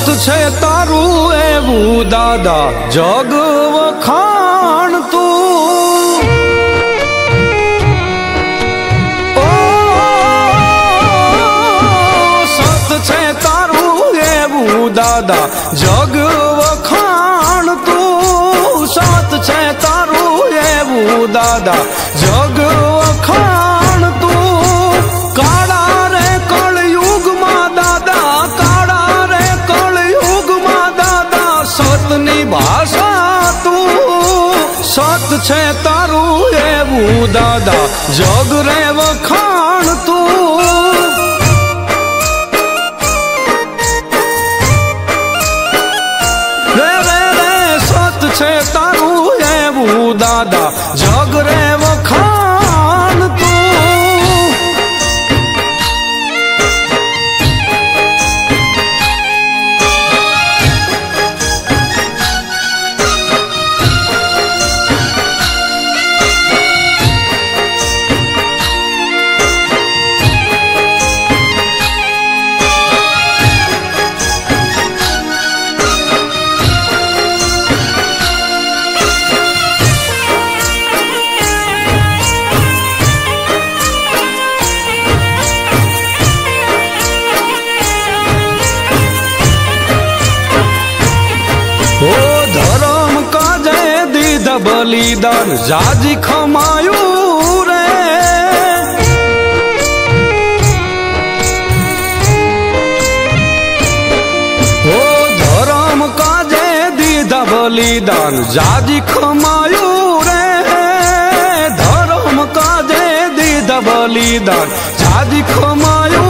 छे तारू एवू दादा जग वखाण तू। ओ सत छे तारू एवू दादा जग वखाण तू। सत छे तारू एवू दादा जग वखाण तू। काड़ा रे कलयुग मां दादा, काड़ा रे कलयुग मां दादा, सतनी भाषा तू। सत छे तारू एवू दादा जग रे वखाण तू। रे रे रे सत छे तारू एवू दादा जग रे वखाण तू। ओ धर्म का जय दीद बलिदान जाजी खमायू रे। ओ धर्म का जय दीद बलिदान जाजी खमायू रे। धर्म का जय दीद बलिदान जाजी खमायू